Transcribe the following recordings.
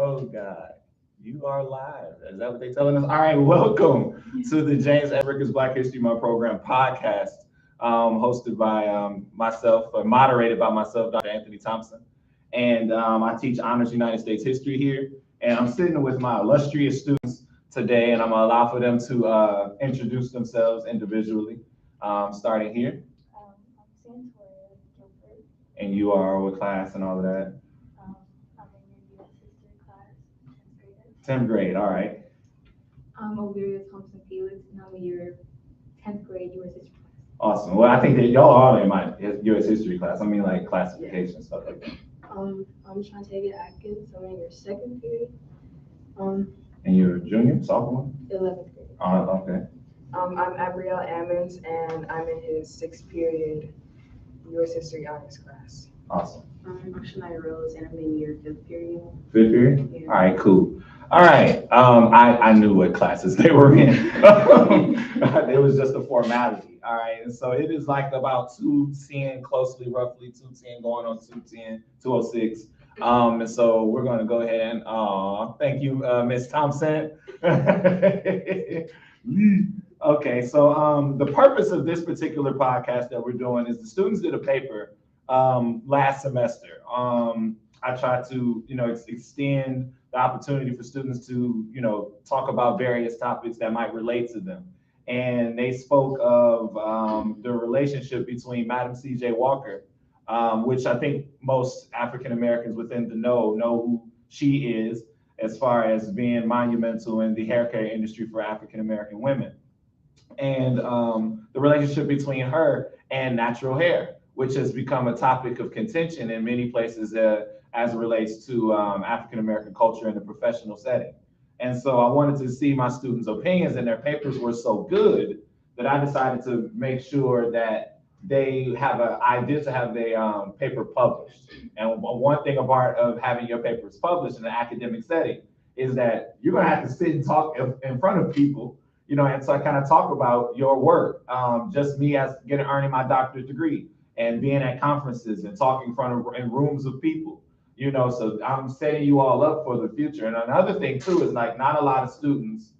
Oh God, you are live. Is that what they telling us? All right, welcome to the James Africa's Black History Month program podcast, hosted by myself, moderated by myself, Dr. Anthony Thompson, and I teach honors United States history here. And I'm sitting with my illustrious students today, and I'm gonna allow for them to introduce themselves individually, starting here. I'm Santoria Gilbert. And you are with class and all of that. I'm in your U.S. history class, 10th grade. All right. I'm Olivia Thompson Felix, and I'm in your 10th grade U.S. history class. Awesome. Well, I think that y'all are in my U.S. history class. I mean, like classification stuff like that. I'm Shantavia Atkins. I'm in your second period. And you're a junior, sophomore? 11th grade. Okay. I'm Abriel Ammons, and I'm in his 6th period U.S. History Honors class. Awesome. I'm Shania Rose, and I'm in your 5th period. 5th period? Yeah. All right, cool. All right. I knew what classes they were in. It was just a formality. All right. And so it is like about 210, closely, roughly 210, going on 210, 206. And so we're going to go ahead and thank you, Ms. Thompson. Okay, so the purpose of this particular podcast that we're doing is the students did a paper last semester. I tried to, extend the opportunity for students to, talk about various topics that might relate to them. And they spoke of the relationship between Madam C.J. Walker, which I think most African Americans within the know who she is, as far as being monumental in the hair care industry for African American women. And the relationship between her and natural hair, which has become a topic of contention in many places as it relates to African American culture in the professional setting. And so I wanted to see my students' opinions, and their papers were so good that I decided to make sure that they have an idea to have their paper published. And one thing about of having your papers published in an academic setting is that you're gonna have to sit and talk in front of people, and so I kind of talk about your work. Just me as earning my doctorate degree and being at conferences and talking in rooms of people, so I'm setting you all up for the future. And another thing too is like not a lot of students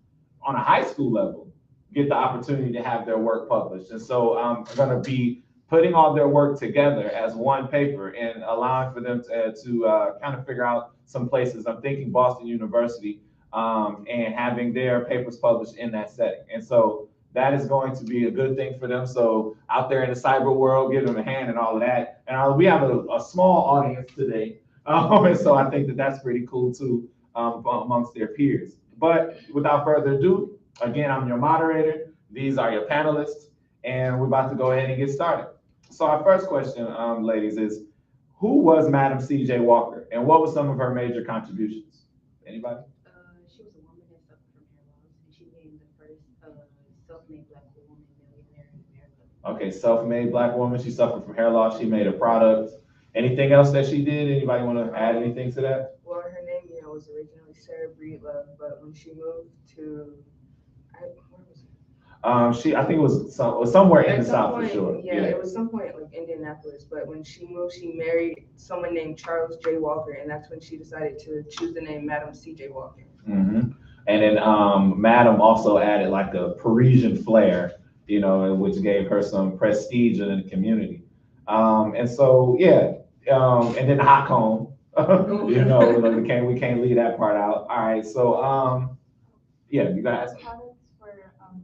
on a high school level get the opportunity to have their work published. And so I'm gonna be putting all their work together as one paper and allowing for them to kind of figure out some places. I'm thinking Boston University, and having their papers published in that setting. And so that is going to be a good thing for them. So out there in the cyber world, give them a hand and all of that. And we have a small audience today. And so I think that that's pretty cool too, amongst their peers. But without further ado, again, I'm your moderator. These are your panelists, and we're about to go ahead and get started. So our first question, ladies, is who was Madam C.J. Walker, and what were some of her major contributions? Anybody? She was a woman that suffered from hair loss, and she became the first self-made Black woman millionaire in America. Okay, self-made Black woman. She suffered from hair loss. She made a product. Anything else that she did? Anybody want to add anything to that? Well, her name, was originally Sarah Breedlove, but when she moved to, where was it? I think it was somewhere in the South for sure. Yeah, it was some point like Indianapolis. But when she moved, she married someone named Charles J. Walker, and that's when she decided to choose the name Madam C.J. Walker. Mm-hmm. And then Madam also added like a Parisian flair, which gave her some prestige in the community. And so and then hot comb, we can't leave that part out. All right, so you guys. Products were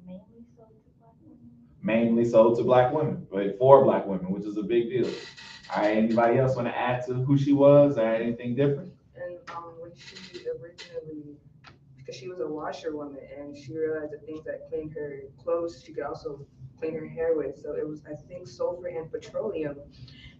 mainly sold to Black women. Mainly sold to Black women, right? For Black women, which is a big deal. All right, anybody else want to add to who she was or anything different? And when she originally, because she was a washerwoman, and she realized the things that cleaned her clothes, she could also clean her hair with. So it was, I think, sulfur and petroleum.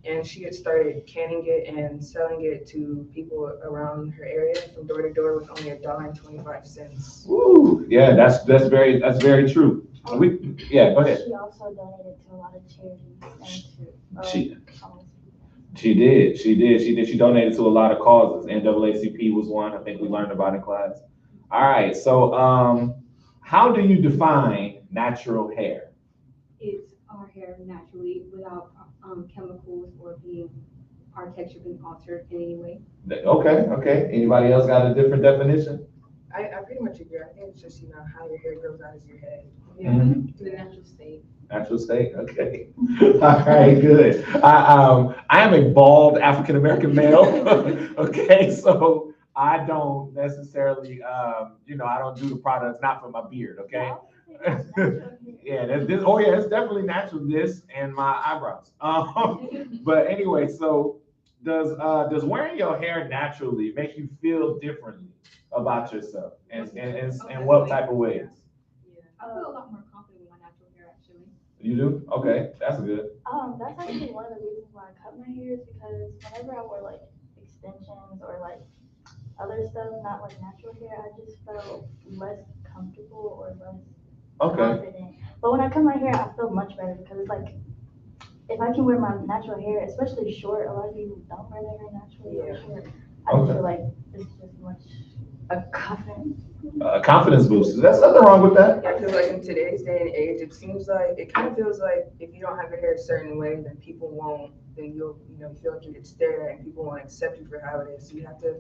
And she had started canning it and selling it to people around her area from door to door with only $1.25. Ooh, yeah, that's very true. Go ahead. She also donated to a lot of charities and to She did. She donated to a lot of causes. NAACP was one. I think we learned about in class. All right. So, how do you define natural hair? It's our hair naturally without chemicals or being our texture being altered in any way. Okay. Anybody else got a different definition? I pretty much agree. I think it's just, how your hair grows out of your head. The natural state. Natural state. Okay. All right. Good. I am a bald African American male. Okay, so I don't necessarily, I don't do the products not for my beard. Okay. Yeah, this. Oh yeah, it's definitely natural. This and my eyebrows. But anyway, so does wearing your hair naturally make you feel differently about yourself, and what type of ways? Yeah, I feel a lot more confident with my natural hair actually. You do? Okay, that's good. That's actually one of the reasons why I cut my hair is because whenever I wear like extensions or like other stuff, not like natural hair, I just felt less comfortable or less confident. But when I cut my hair, I feel much better because it's like if I can wear my natural hair, especially short, a lot of people don't wear their hair naturally or short. I just feel like it's just much a confidence. Confidence booster. There's nothing wrong with that. Yeah, because like in today's day and age, it seems like it kind of feels like if you don't have your hair a certain way, then people won't. Then you'll feel like you get stared at and people won't accept you for how it is. So you have to,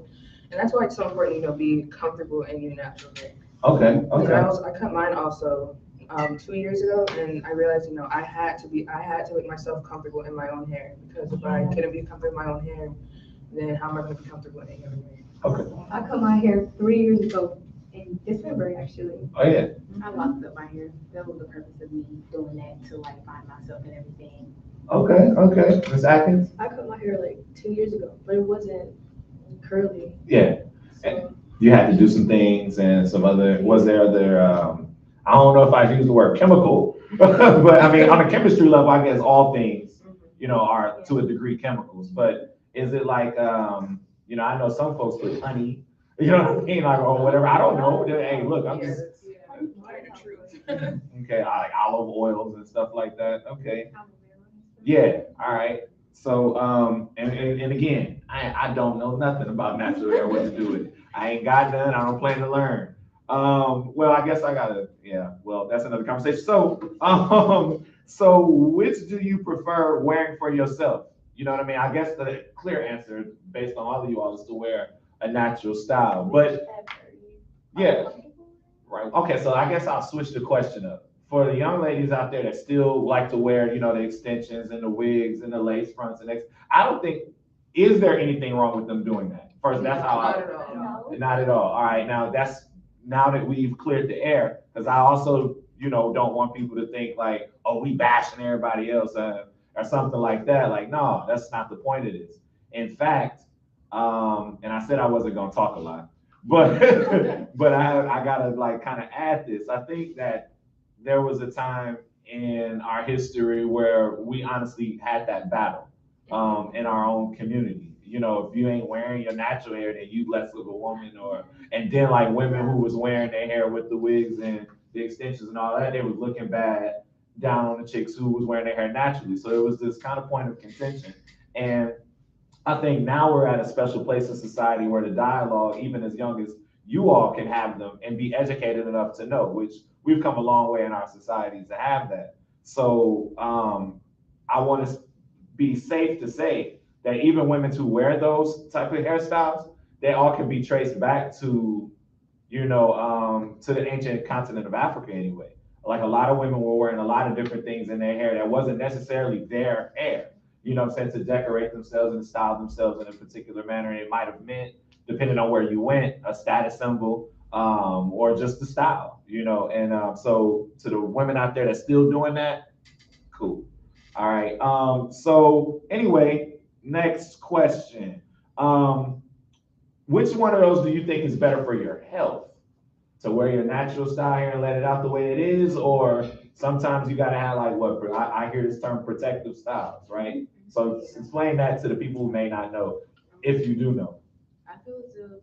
and that's why it's so important, be comfortable in your natural hair. Okay. I cut mine also 2 years ago, and I realized, I had to make myself comfortable in my own hair, because if I couldn't be comfortable in my own hair, then how am I going to be comfortable in any other hair? Okay. I cut my hair 3 years ago in December actually. Oh yeah. I locked up my hair. That was the purpose of me doing that, to like find myself and everything. Okay. Ms. Atkins? I cut my hair like 2 years ago, but it wasn't curly. Yeah. So You had to do some things and was there other, I don't know if I use the word chemical, but I mean, on a chemistry level, I guess all things, are to a degree chemicals, but is it like, I know some folks put honey, you know what I mean? Like, or whatever, I don't know. Hey, look, I'm just, okay, I like olive oils and stuff like that. Okay. Yeah, all right. So, and again, I don't know nothing about natural hair, what to do with it. I ain't got none. I don't plan to learn. Well, I guess I gotta, well, that's another conversation. So which do you prefer wearing for yourself? You know what I mean? I guess the clear answer based on all of you all is to wear a natural style, but yeah, right. Okay, so I guess I'll switch the question up. For the young ladies out there that still like to wear, the extensions and the wigs and the lace fronts I don't think, is there anything wrong with them doing that? First, that's how Not at all. Not at all. All right, now that we've cleared the air, because I also, don't want people to think like, oh, we bashing everybody else or something like that. Like, no, that's not the point of this. In fact, and I said I wasn't gonna talk a lot, but but I gotta like kind of add this. I think that there was a time in our history where we honestly had that battle in our own community. If you ain't wearing your natural hair, then you less of a woman, and then like women who was wearing their hair with the wigs and the extensions and all that, they was looking bad down on the chicks who was wearing their hair naturally. So it was this kind of point of contention. And I think now we're at a special place in society where the dialogue, even as young as you all can have them and be educated enough to know, which we've come a long way in our society to have that. So I want to be safe to say that even women who wear those type of hairstyles, they all can be traced back to, to the ancient continent of Africa anyway. Like a lot of women were wearing a lot of different things in their hair that wasn't necessarily their hair, to decorate themselves and style themselves in a particular manner. And it might have meant, depending on where you went, a status symbol, or just the style, and so to the women out there that's still doing that, cool. All right. So anyway, next question. Which one of those do you think is better for your health? To wear your natural style hair and let it out the way it is, or sometimes you gotta have like what I hear this term protective styles, right? So explain that to the people who may not know, if you do know. I feel as if,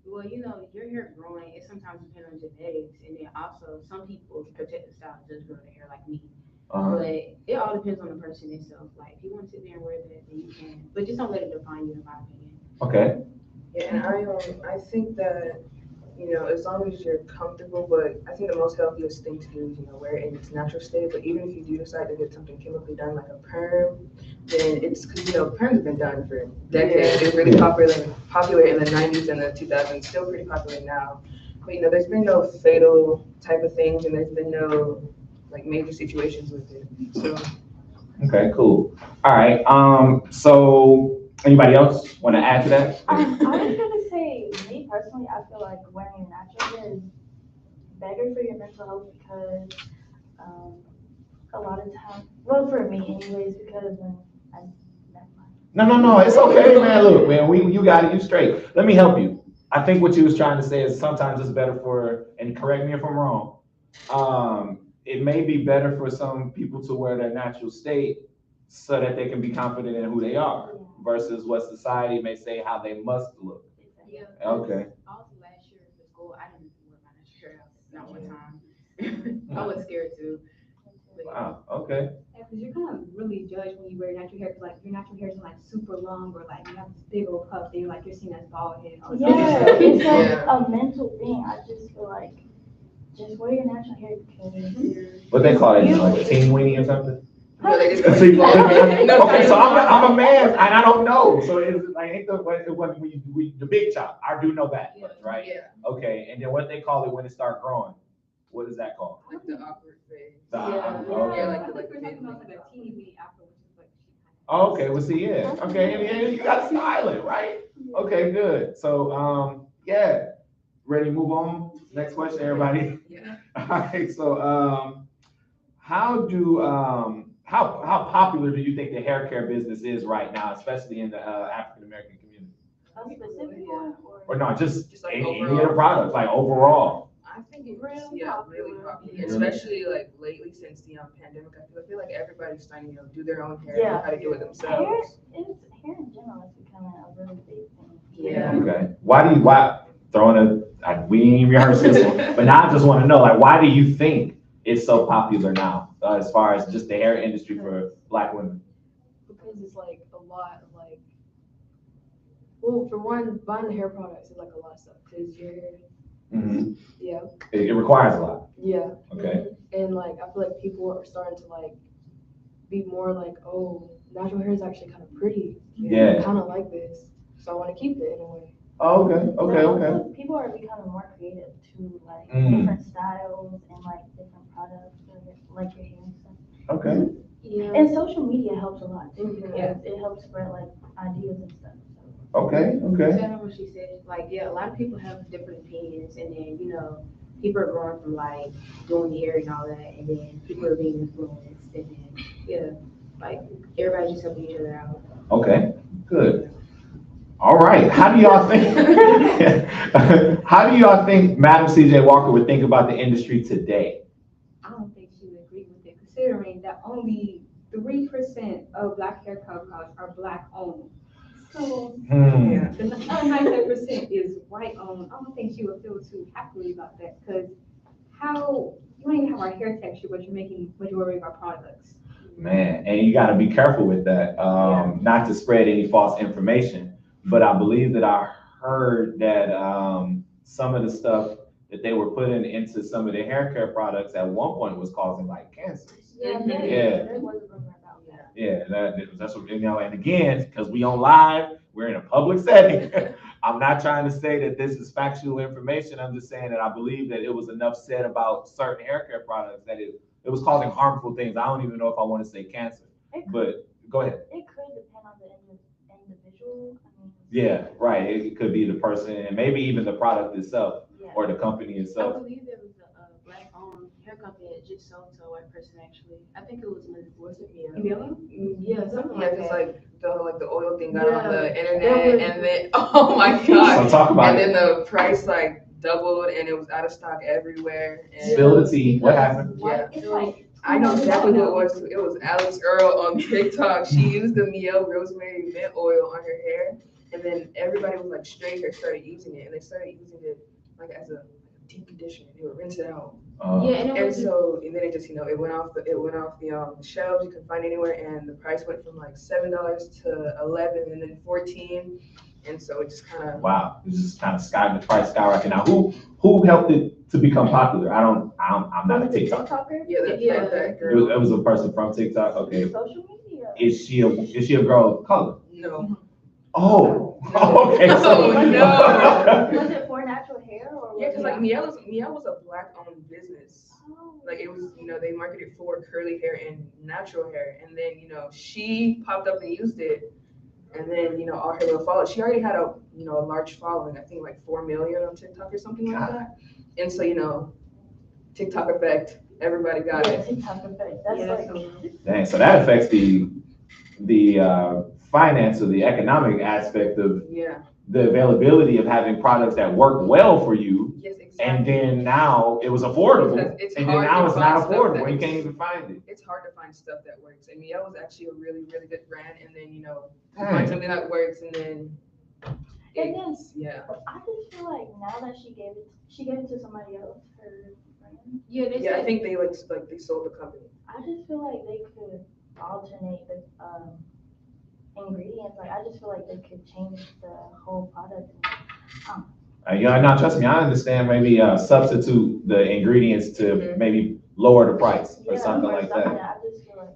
well, your hair growing, it sometimes depends on genetics, and then also some people's protective style just grow their hair like me. But it all depends on the person itself. Like if you want to sit there and wear that, then you can. But just don't let it define you, in my opinion. Okay. Yeah, and I think that you know, as long as you're comfortable, but I think the most healthiest thing to do is, you know, wear it in its natural state. But even if you do decide to get something chemically done, like a perm, then it's because, you know, perms have been done for decades. It was really popular in the 90s and the 2000s, still pretty popular now. But, you know, there's been no fatal type of things, and there's been no, like, major situations with it. So. Okay, cool. All right. So anybody else want to add to that? I was gonna say, me personally, I feel like wearing natural hair is better for your mental health because a lot of times, well, for me anyways, because when I, never mind. No. It's okay, man. Look, man, you got it. You straight. Let me help you. I think what you was trying to say is sometimes it's better for, and correct me if I'm wrong. It may be better for some people to wear their natural state so that they can be confident in who they are versus what society may say how they must look. Yeah. Okay. Also, last year for school, I didn't wear my natural hair out, not one time. I was scared too. But, Wow. Okay. Yeah, because you're kind of really judged when you wear natural hair, because like your natural hair isn't like super long or like you have this big old puff, then you're like you're seen as bald head. Or Yeah, something. it's like Yeah. a mental thing. I just feel like just wear your natural hair because you're. What they call it, like a teeny weenie or something? No, they just See, no, okay, so I'm a man and I don't know. So it's like ain't the big chop. I do know that much, right? Yeah, Okay, and then what they call it when it start growing? What is that called? like the awkward phase. The- Yeah. okay. Yeah, I like think the we're talking about like a teeny weeny afro, which is like. Oh, okay, well, see, yeah, okay, and you got styling, right? Okay, good. So, yeah, ready to move on? Next question, everybody. Yeah. All right, so, how popular do you think the hair care business is right now, especially in the African American community? A specific one Or no, just Just like any of the overall? products, like overall? I think it's Really really popular. popular, especially like lately since the pandemic. I feel like everybody's starting to, you know, do their own hair, Yeah. know how to do it Hair, themselves. hair in general is becoming a really big thing. Yeah. Okay, why, we ain't even rehearsed this one, but now I just wanna know, like, why do you think it's so popular now, as far as just the hair industry for Black women? Because it's like a lot of like, well, for one, buying hair products is like a lot of stuff, because your hair, Mhm. yeah, It requires a lot, yeah. okay? And like, I feel like people are starting to like be more like, oh, natural hair is actually kind of pretty. Yeah. Kind of like this, so I want to keep it in a way. Oh, okay, But also, people are becoming more creative too, like different styles and like different products, like your hair and stuff. Okay. Yeah. And social media helps a lot too Mhm. because it helps spread like ideas and stuff. Okay. I remember what she said, like, yeah, a lot of people have different opinions, and then, you know, people are growing from like doing hair and all that, and then people are being influenced, and then, yeah, like, everybody just helping each other out. Okay, good. All right, how do y'all think, Madam CJ Walker would think about the industry today? I don't think she would agree with it, considering that only 3% of Black hair products are Black owned. So Yeah. the other 97% is white owned. I don't think she would feel too happily about that, because how you don't even have our hair texture, but you're making majority of our products. Man, and you gotta be careful with that, not to spread any false information, but I believe that I heard that, some of the stuff that they were putting into some of the hair care products at one point was causing like cancers. Yeah, Mhm. there was a rumor about that. Yeah, that's what, you know, and again, because we on live, we're in a public setting. I'm not trying to say that this is factual information. I'm just saying that I believe that it was enough said about certain hair care products that it was causing harmful things. I don't even know if I want to say cancer, but go ahead. It could depend on the individual. I mean, Yeah, right. It could be the person and maybe even the product itself yeah. or the company I itself. believe there was a Black-owned hair company that just sold to a white person, actually. I think it was Yellow? Yeah, something Yeah, like because that. like the oil thing got on the Yeah. internet, and then oh my god, So talk about and it. then the price like doubled, and it was out of stock everywhere. And Spill the tea. What happened? Yeah. It's like, I know exactly who it was. It was Alex Earl on TikTok. She used the Miel Rosemary Mint Oil on her hair, and then everybody with like straight hair started using it, and they started using it like as a deep conditioner. They would rinse it out, Yeah, and it and was and then it just, you know, it went off the shelves. You couldn't find it anywhere, and the price went from like $7 to 11, and then 14. And so it just kind of, Wow, it's just kind of the price skyrocketing. Now, who helped it to become popular? I'm not a Was it TikToker. TikToker? yeah, that, Yeah. that It girl. was a person from TikTok. Okay, Social media? is she a girl of color? No. Oh, No. okay. So No. Was it for natural hair or? Yeah, was because it- like Mia was a black owned business. Oh. Like it was, they marketed for curly hair and natural hair. And then, she popped up and used it. And then, all her little followers. She already had a large following, I think like 4 million on TikTok or something like that. And so, TikTok effect, everybody got Yeah, it. TikTok effect. That's Yeah, like. that's so- dang, so that affects the finance or the economic aspect of Yeah, the availability of having products that work well for you. yes, exactly. And then now it was affordable, Because it's and then hard now to it's not find stuff affordable. that You can't is- even find it. It's hard to find stuff that works. And Mia was actually a really, really good brand. And then, you Dang. find something that works and then, And then- yeah. I just feel like now that she gave it to somebody else, her friend. Yeah, they Yeah, I said, think they they sold the company. I just feel like they could alternate the ingredients. Like I just feel like they could change the whole product. Yeah, now trust me, I understand. Maybe substitute the ingredients to Mhm. maybe lower the price or Yeah, something or like something. that. I just feel like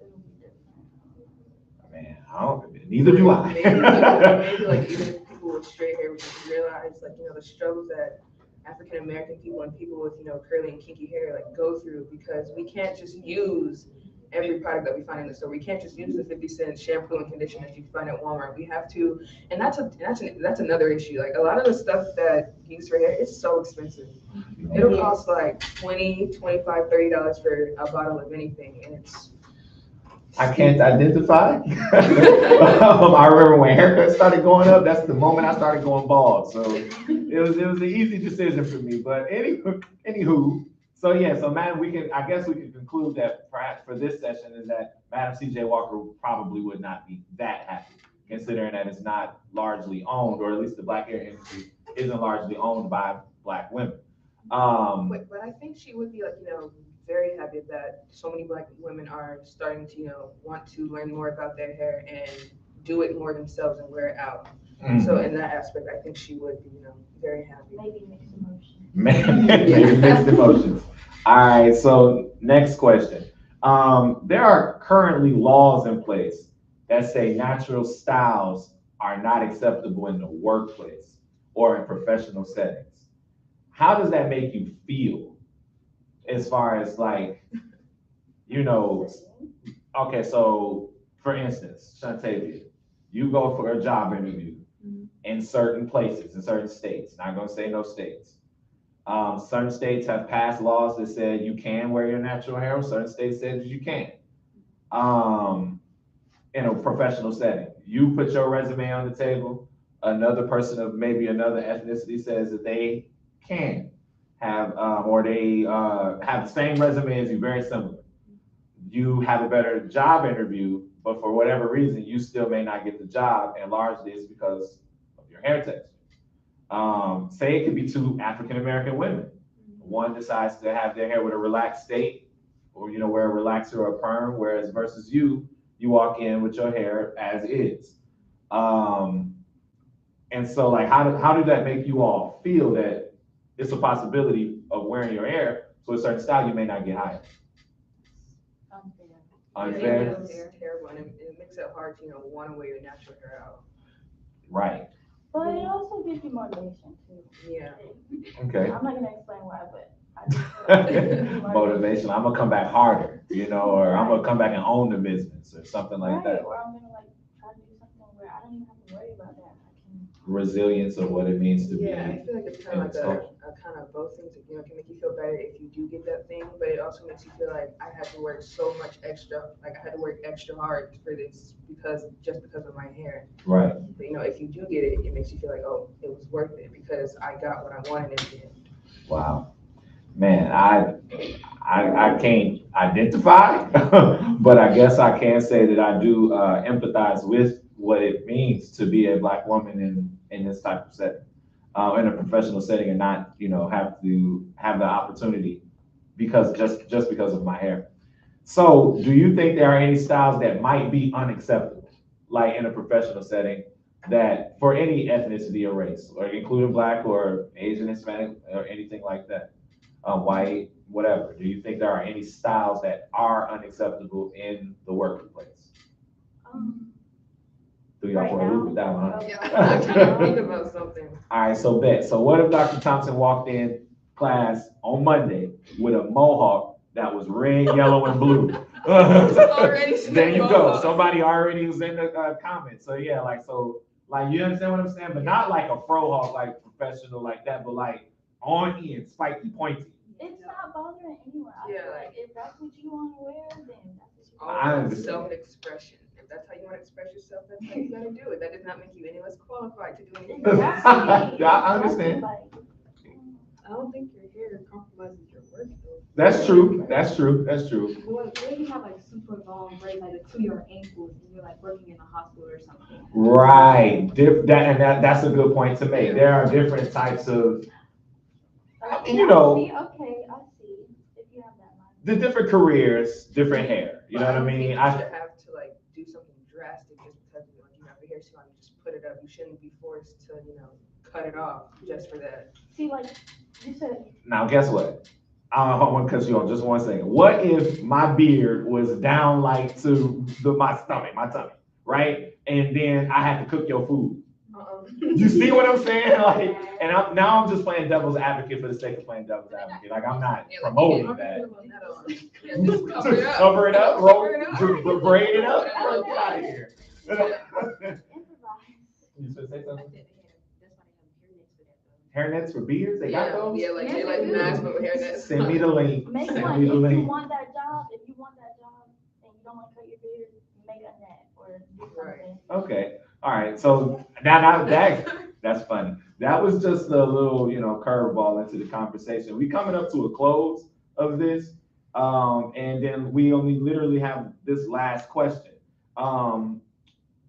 it would be different. Man, I don't. Neither do I. Maybe like even people with straight hair, we should realize the struggles that African American people and people with curly and kinky hair go through, because we can't just use every product that we find in the store. We can't just use the 50-cent shampoo and conditioner that you find at Walmart. We have to, and that's another issue. Like a lot of the stuff that you use for hair, it's so expensive. It'll cost like $20, $25, $30 for a bottle of anything, and it's. I can't identify. I remember when haircuts started going up. That's the moment I started going bald. So it was an easy decision for me. But anywho, so yeah, so Madam, I guess we can conclude that perhaps for this session is that Madam C.J. Walker probably would not be that happy, considering that it's not largely owned, or at least the black hair industry isn't largely owned by black women. But I think she would be very happy that so many black women are starting to want to learn more about their hair and do it more themselves and wear it out. So in that aspect, I think she would be very happy. Maybe mixed emotions. Maybe mixed emotions. All right, so next question. There are currently laws in place that say natural styles are not acceptable in the workplace or in professional settings. How does that make you feel as far as okay, so for instance, Shantavia, you go for a job interview in certain places, in certain states, not gonna say no states. Certain states have passed laws that said you can wear your natural hair, certain states said you can't. In a professional setting, you put your resume on the table, another person of maybe another ethnicity says that they can have, or they have the same resume as you, very similar. You have a better job interview, but for whatever reason, you still may not get the job, and largely it's because of your hair texture. Say it could be two African-American women. One decides to have their hair with a relaxed state, or wear a relaxer or a perm, whereas versus you walk in with your hair as is. And so how did that make you all feel that it's a possibility of wearing your hair to a certain style you may not get hired? Unfair? It's terrible, and it makes it hard to want to wear your natural hair out. Right. But it also gives you motivation too. Yeah. Okay. I'm not gonna explain why, but I just feel like it gives you Motivation. I'm gonna come back harder, or I'm gonna come back and own the business or something like Right, that. or I'm gonna try to do something where I don't even have to worry about that. Resilience of what it means to Yeah, be. I feel like it's kind of like a kind of both things. It can make you feel better if you do get that thing, but it also makes you feel like I had to work so much extra, I had to work extra hard for this because of my hair. Right. But if you do get it, it makes you feel like, oh, it was worth it because I got what I wanted in the end. Wow. Man, I can't identify, but I guess I can say that I do empathize with what it means to be a black woman in this type of setting, in a professional setting, and not have the opportunity just because of my hair. So, do you think there are any styles that might be unacceptable, like in a professional setting, that for any ethnicity or race, or including Black or Asian, Hispanic, or anything like that, white, whatever? Do you think there are any styles that are unacceptable in the workplace? Threw y'all Right for a loop with that now? one, huh? Yeah, I'm trying to think about something. All right, so bet. So what if Dr. Thompson walked in class on Monday with a mohawk that was red, yellow, and blue? Already said There you go. mohawk. Somebody already was in the comments. So yeah, like you understand what I'm saying? But not like a fro hawk, like professional like that, but like on end, spiky, pointy. It's not bothering anyone. I Yeah, feel like- like if that's what you want to wear, then that's what you All I about understand. self-expression. If that's how you want to express yourself, that's how you gotta do it. That does not make you any less qualified to do anything else. Exactly. Yeah, I understand. Like, I don't think your hair compromises your work though. That's true. That's true. That's true. What if you have like super long braids like to your ankles and you're like working in a hospital or something? Right. That's a good point to make. There are different types of, you know, I see, okay, I see. If you have that mind. the different careers, different hair. You know what I don't mean? think you should have to like do something drastic just because you have a hair salon, you just put it up. You shouldn't be forced to, cut it off just for that. See, like you said, Now, guess what? I want to cut you off just 1 second. What if my beard was down like to my stomach, my tummy, right? And then I had to cook your food. You see what I'm saying? Like, and I'm just playing devil's advocate for the sake of playing devil's advocate. Like, I'm not Yeah, like, promoting you that. Yeah, just cover it up. Cover it up, roll, Cover it up. braid it up. Get out of here. improvise. You should say I something. said they have, that's why they have hair nets for that though. Hair nets for beards? They got those? Yeah, like Yes, they like they do. nice little hair nets. Send me the link. Make Send one me the if you link. want that job. If you want that job and you don't want to cut your beard, make a net or do something. Okay. All right. So now that's funny. That was just a little, curveball into the conversation. We coming up to a close of this. And then we only literally have this last question.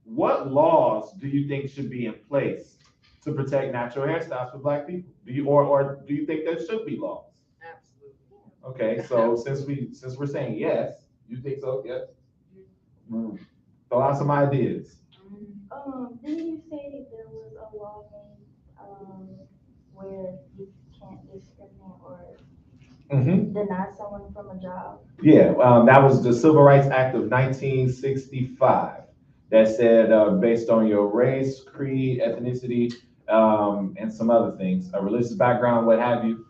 What laws do you think should be in place to protect natural hairstyles for Black people? Do you think there should be laws? Absolutely. Okay, so since we're saying yes, you think so? Yes. Throw out some ideas. Didn't you say there was a law made, where you can't discriminate or Mm-hmm. deny someone from a job? Yeah, that was the Civil Rights Act of 1965 that said based on your race, creed, ethnicity, and some other things, a religious background, what have you,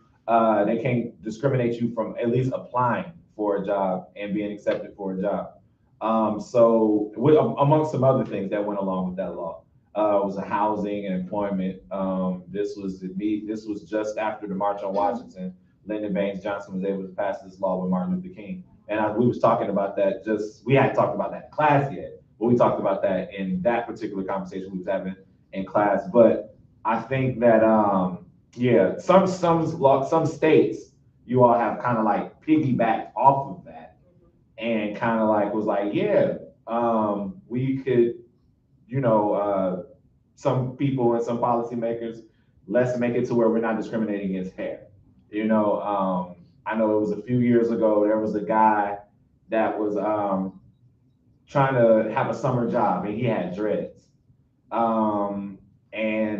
they can't discriminate you from at least applying for a job and being accepted for a job. Among some other things that went along with that law, was a housing and employment. This was just after the March on Washington. Lyndon Baines Johnson was able to pass this law with Martin Luther King. And we was talking about that we hadn't talked about that in class yet, but we talked about that in that particular conversation we was having in class. But I think that, some states, you all have kind of like piggybacked off of that and kind of like was like, we could, some people and some policymakers, let's make it to where we're not discriminating against hair. I know it was a few years ago, there was a guy that was trying to have a summer job and he had dreads. And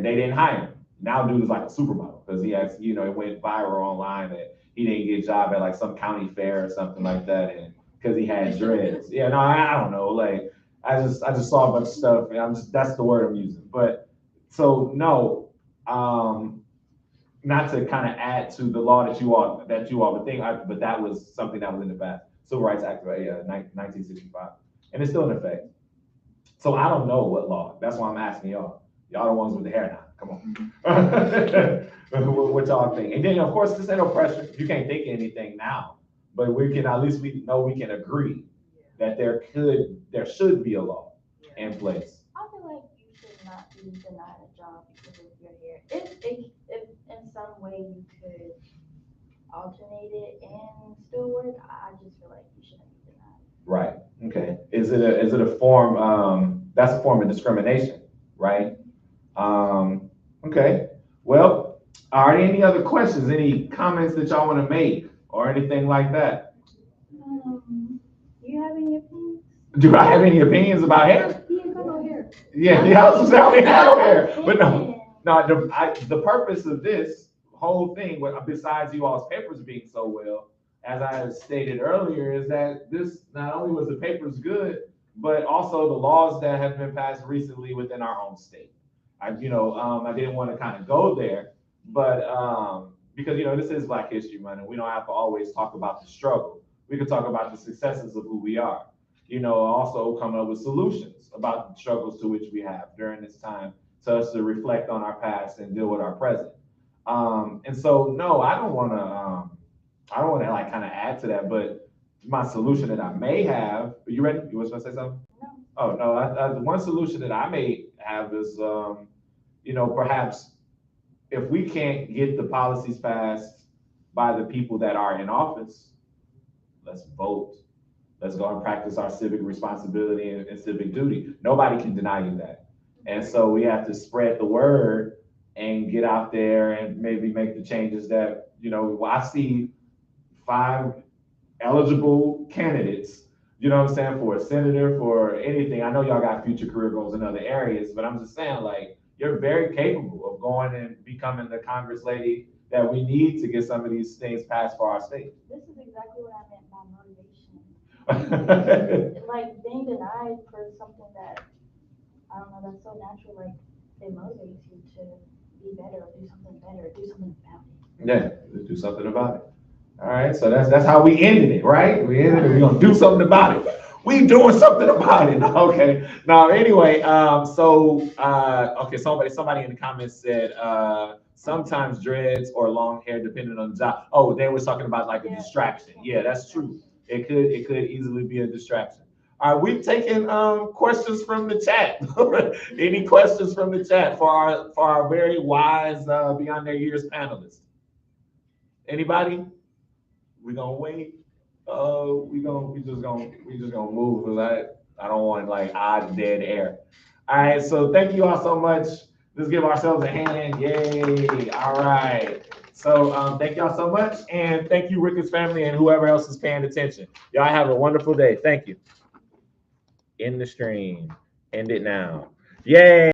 they didn't hire him. Now dude is like a supermodel because he has, it went viral online that he didn't get a job at like some county fair or something like that, and because he had dreads. Yeah, no, I don't know. Like I just saw a bunch of stuff and that's the word I'm using. But so no, not to kind of add to the law that you all would think, but that was something that was in the past. Civil Rights Act of 1965, and it's still in effect. So I don't know what law. That's why I'm asking y'all. Y'all the ones with the hair now. Come on. What y'all think? And then of course, this ain't no pressure. You can't think of anything now, but we can at least we can agree that there should be a law in place. I feel like you should not be denied a job because of your hair. If in some way you could alternate it and still work, I just feel like you shouldn't be denied. Right. Okay. Is it a form? That's a form of discrimination, right? Okay. Well, are there any other questions? Any comments that y'all want to make or anything like that? Do you have any opinions? Do I have any opinions about hair? He ain't got no hair. Yeah, the house only had no hair, but the purpose of this whole thing, besides you all's papers being so well, as I stated earlier, is that this not only was the papers good, but also the laws that have been passed recently within our home state. I didn't want to kind of go there, but because this is Black History Month, and we don't have to always talk about the struggle. We can talk about the successes of who we are. Also coming up with solutions about the struggles to which we have during this time, so as to reflect on our past and deal with our present. And so, no, I don't want to like kind of add to that, but my solution that I may have. Are you ready? You want to say something? No. Oh no, the one solution that I may have is, perhaps if we can't get the policies passed by the people that are in office, let's vote. Let's go and practice our civic responsibility and civic duty. Nobody can deny you that. And so we have to spread the word and get out there and maybe make the changes that, I see 5 eligible candidates, you know what I'm saying, for a senator, for anything. I know y'all got future career goals in other areas, but I'm just saying, like, you're very capable of going and becoming the Congress lady that we need to get some of these things passed for our state. This is exactly what I meant by motivation. Like being denied for something that, I don't know, that's so natural, like it motivates you to be better or do something better or do something about it. Yeah, do something about it. All right, so that's how we ended it, right? We ended it, we're gonna do something about it. We doing something about it. Okay. Now, anyway, okay, somebody in the comments said sometimes dreads or long hair depending on the job. Oh, they was talking about like a distraction. Yeah, that's true. It could easily be a distraction. All right, we've taken questions from the chat. Any questions from the chat for our very wise beyond their years panelists? Anybody? We're gonna wait. We just gonna move, because I don't want like odd dead air. All right, so thank you all so much. Let's give ourselves a hand. Yay! All right. So thank y'all so much, and thank you, Ricketts family, and whoever else is paying attention. Y'all have a wonderful day. Thank you. End the stream. End it now. Yay!